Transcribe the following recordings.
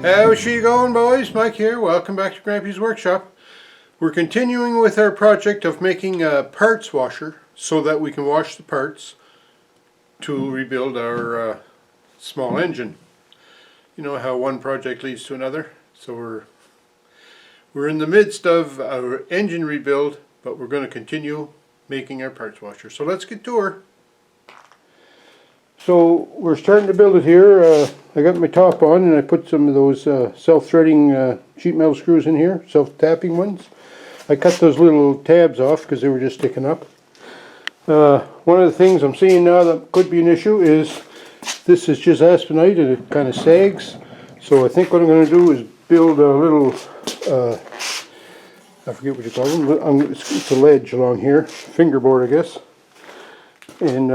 How's she going, boys? Mike here. Welcome back to Grampie's workshop. We're continuing with our project of making a parts washer so that we can wash the parts to rebuild our small engine. You know how one project leads to another. So we're in the midst of our engine rebuild, but we're going to continue making our parts washer. So let's get to her. So we're starting to build it here. I got my top on and I put some of those self-threading sheet metal screws in here, self-tapping ones. I cut those little tabs off because they were just sticking up. One of the things I'm seeing now that could be an issue is this is just aspenite and it kind of sags. So I think what I'm going to do is build a little, I forget what you call them, it's a ledge along here, fingerboard I guess. And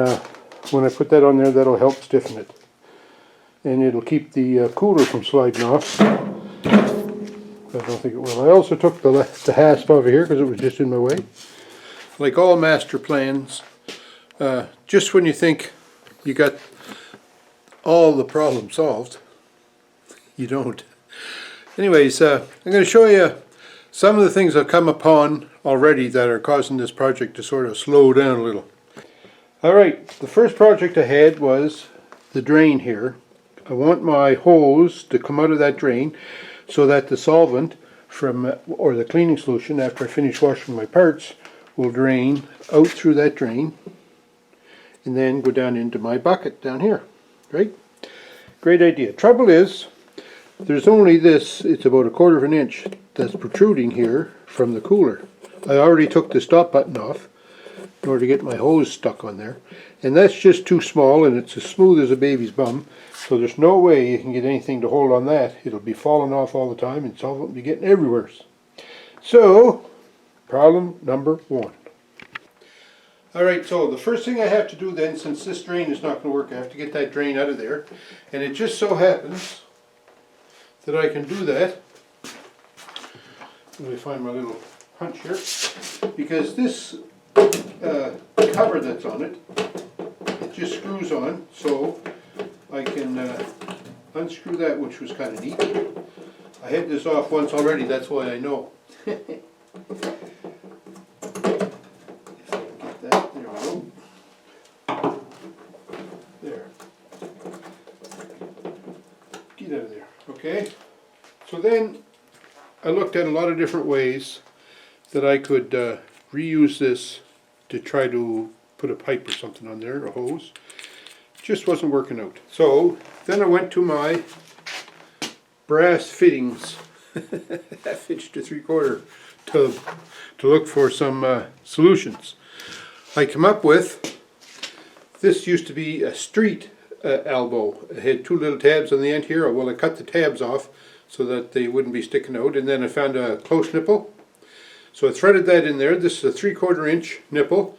when I put that on there, that'll help stiffen it. And it'll keep the cooler from sliding off. I don't think it will. I also took the hasp over here because it was just in my way. Like all master plans, just when you think you got all the problems solved, you don't. Anyways, I'm going to show you some of the things I've come upon already that are causing this project to sort of slow down a little. Alright, the first project I had was the drain here. I want my hose to come out of that drain so that the solvent from, or the cleaning solution after I finish washing my parts, will drain out through that drain and then go down into my bucket down here. Right? Great idea. Trouble is, there's only this, it's about 1/4 of an inch that's protruding here from the cooler. I already took the stop button off in order to get my hose stuck on there, and that's just too small and it's as smooth as a baby's bum, so there's no way you can get anything to hold on that. It'll be falling off all the time and solvent will be getting everywhere. So problem number 1. Alright, so the first thing I have to do then, since this drain is not going to work, I have to get that drain out of there, and it just so happens that I can do that. Let me find my little hunch here, because this cover that's on it, it just screws on, so I can unscrew that, which was kind of neat. I had this off once already, that's why I know. If I can get that, there we go. There. Get out of there. Okay, so then I looked at a lot of different ways that I could reuse this to try to put a pipe or something on there, a hose. Just wasn't working out. So then I went to my brass fittings, half-inch to 3/4 tub, to look for some solutions. I come up with, this used to be a street elbow. It had 2 little tabs on the end here. Well, I cut the tabs off so that they wouldn't be sticking out, and then I found a close nipple. So I threaded that in there. This is a 3/4 inch nipple,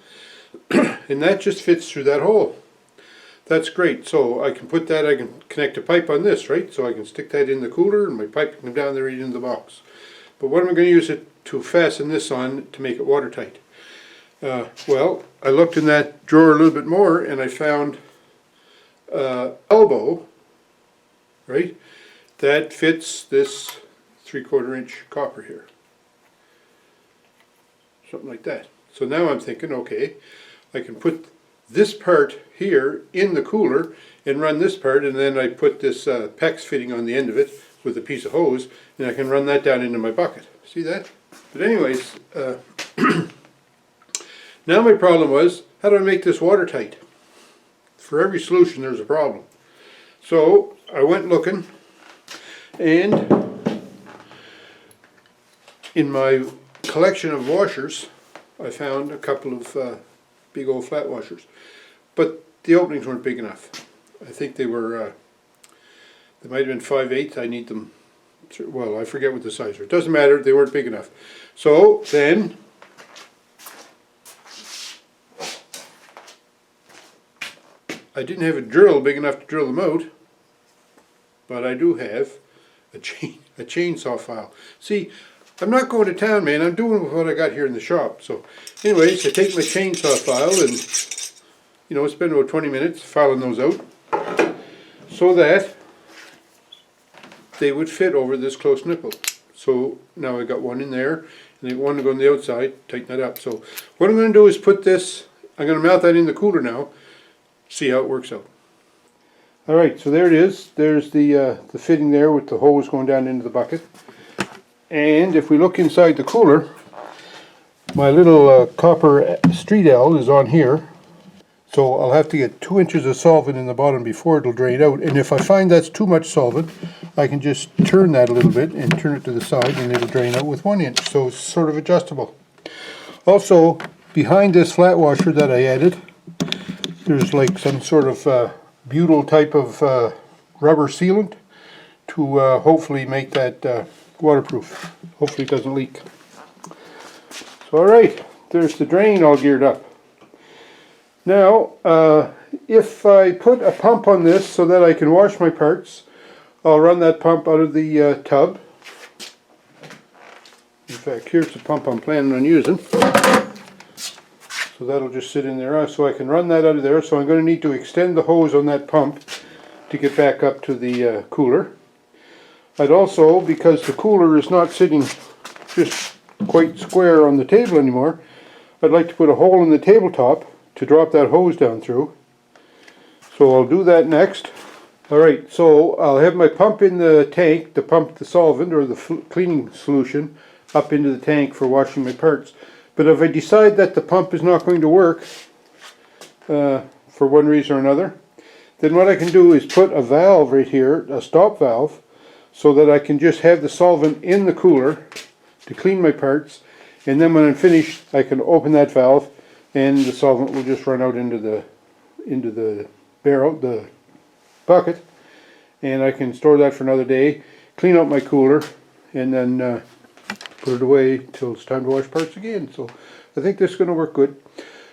and that just fits through that hole. That's great. So I can put that, I can connect a pipe on this, right? So I can stick that in the cooler and my pipe can come down there right into the box. But what am I going to use it to fasten this on to make it watertight? Well, I looked in that drawer a little bit more and I found elbow, right? That fits this 3/4 inch copper here. Something like that. So now I'm thinking, okay, I can put this part here in the cooler and run this part, and then I put this PEX fitting on the end of it with a piece of hose, and I can run that down into my bucket. See that? But anyways, now my problem was, how do I make this watertight? For every solution there's a problem. So I went looking, and in my collection of washers I found a couple of big old flat washers, but the openings weren't big enough. I think they were they might have been 5/8. I need them, well, I forget what the size were. It doesn't matter, they weren't big enough. So then I didn't have a drill big enough to drill them out, but I do have a chainsaw file. See, I'm not going to town, man. I'm doing what I got here in the shop. So anyways, I take my chainsaw file and, you know, spend about 20 minutes filing those out so that they would fit over this close nipple. So now I got one in there, and I got one to go on the outside, tighten that up. So what I'm going to do is put this, I'm going to mount that in the cooler now, see how it works out. Alright, so there it is. There's the fitting there with the hose going down into the bucket. And if we look inside the cooler, my little copper street L is on here. So I'll have to get 2 inches of solvent in the bottom before it'll drain out. And if I find that's too much solvent, I can just turn that a little bit and turn it to the side and it'll drain out with 1 inch. So it's sort of adjustable. Also, behind this flat washer that I added, there's like some sort of butyl type of rubber sealant to hopefully make that waterproof. Hopefully it doesn't leak. So alright, there's the drain all geared up. Now, if I put a pump on this so that I can wash my parts, I'll run that pump out of the tub. In fact, here's the pump I'm planning on using. So that'll just sit in there, so I can run that out of there. So I'm going to need to extend the hose on that pump to get back up to the cooler. I'd also, because the cooler is not sitting just quite square on the table anymore, I'd like to put a hole in the tabletop to drop that hose down through. So I'll do that next. Alright, so I'll have my pump in the tank to pump the solvent or the cleaning solution up into the tank for washing my parts. But if I decide that the pump is not going to work for one reason or another, then what I can do is put a valve right here, a stop valve, so that I can just have the solvent in the cooler to clean my parts, and then when I'm finished I can open that valve and the solvent will just run out into the barrel, the bucket, and I can store that for another day, clean out my cooler, and then put it away till it's time to wash parts again. So I think this is going to work good.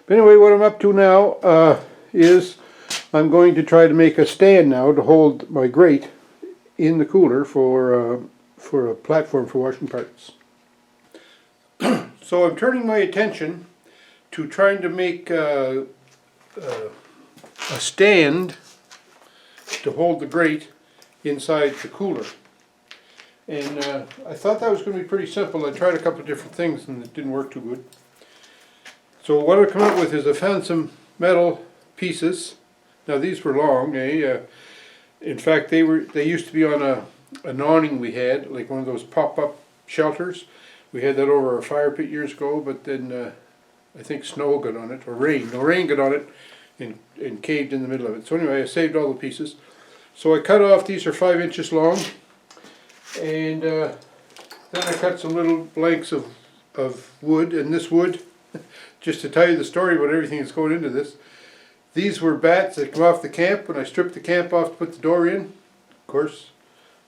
But anyway, what I'm up to now is I'm going to try to make a stand now to hold my grate in the cooler for a platform for washing parts. So I'm turning my attention to trying to make a stand to hold the grate inside the cooler. And I thought that was going to be pretty simple. I tried a couple of different things and it didn't work too good. So what I've come up with is I found some metal pieces. Now these were long, in fact they used to be on an awning we had, like one of those pop-up shelters. We had that over our fire pit years ago, but then I think snow got on it, or rain. No, rain got on it and caved in the middle of it. So anyway, I saved all the pieces. So I cut off, these are 5 inches long, and then I cut some little lengths of wood, and this wood, just to tell you the story about everything that's going into this, these were bats that come off the camp when I stripped the camp off to put the door in. Of course,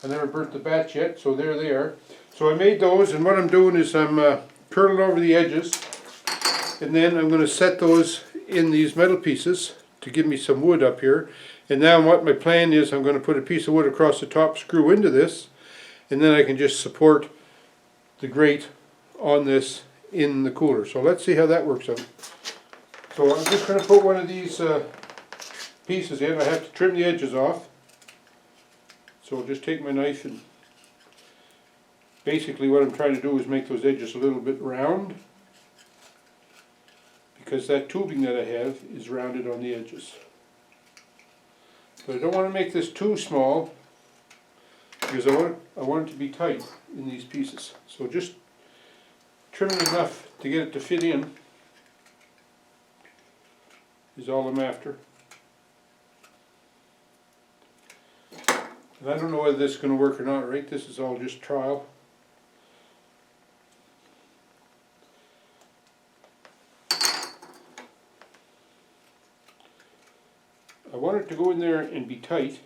I never burnt the bats yet, so there they are. So I made those, and what I'm doing is I'm curling over the edges, and then I'm going to set those in these metal pieces to give me some wood up here. And now what my plan is, I'm going to put a piece of wood across the top, screw into this, and then I can just support the grate on this in the cooler. So let's see how that works out. So I'm just going to put one of these pieces in. I have to trim the edges off. So I'll just take my knife, and basically what I'm trying to do is make those edges a little bit round, because that tubing that I have is rounded on the edges. But I don't want to make this too small, because I want it to be tight in these pieces. So just trim it enough to get it to fit in is all I'm after. And I don't know whether this is going to work or not, right? This is all just trial. I want it to go in there and be tight.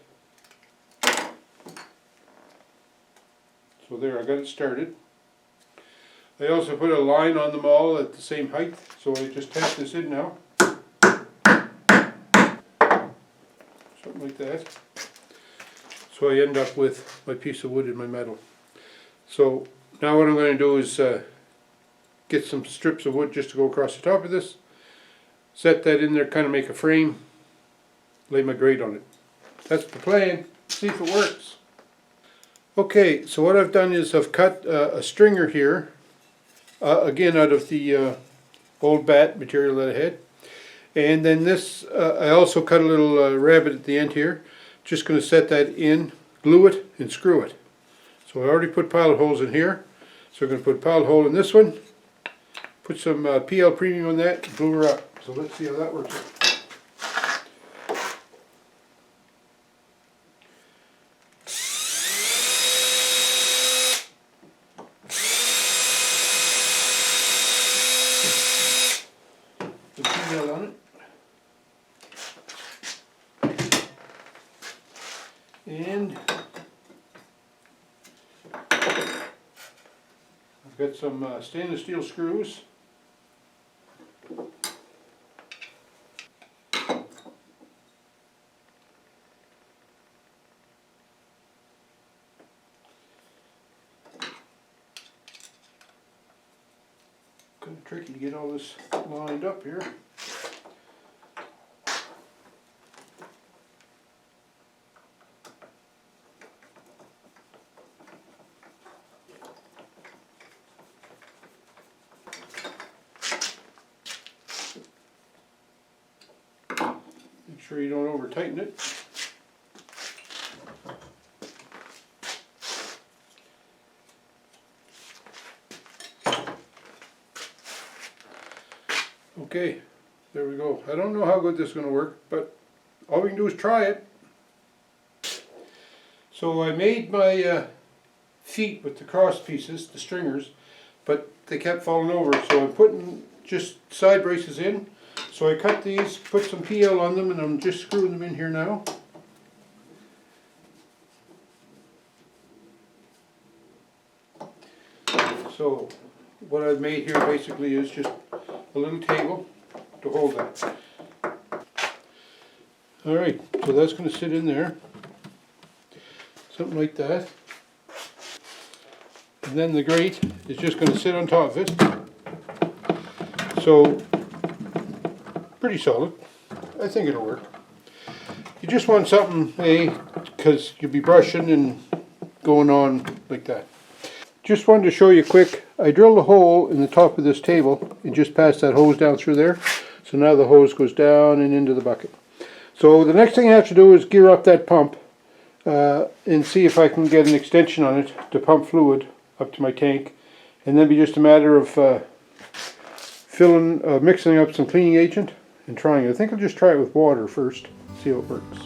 So there, I got it started. I also put a line on them all at the same height, so I just tap this in now. Something like that. So I end up with my piece of wood and my metal. So now what I'm going to do is get some strips of wood just to go across the top of this, set that in there, kind of make a frame, lay my grate on it. That's the plan. See if it works. Okay, so what I've done is I've cut a stringer here, again out of the old bat material that I had. And then this, I also cut a little rabbet at the end here. Just going to set that in, glue it, and screw it. So I already put pilot holes in here. So we're going to put a pilot hole in this one, put some PL Premium on that, and glue her up. So let's see how that works out. On it. And I've got some stainless steel screws. Kind of tricky to get all this lined up here. Make sure you don't over tighten it. Okay, there we go. I don't know how good this is going to work, but all we can do is try it. So I made my feet with the cross pieces, the stringers, but they kept falling over, so I'm putting just side braces in. So I cut these, put some PL on them, and I'm just screwing them in here now. So what I've made here basically is just a little table to hold that. Alright, so that's going to sit in there. Something like that. And then the grate is just going to sit on top of it. So, pretty solid. I think it'll work. You just want something, because you'll be brushing and going on like that. Just wanted to show you quick, I drilled a hole in the top of this table and just passed that hose down through there. So now the hose goes down and into the bucket. So the next thing I have to do is gear up that pump and see if I can get an extension on it to pump fluid up to my tank. And then be just a matter of mixing up some cleaning agent and trying it. I think I'll just try it with water first, see how it works.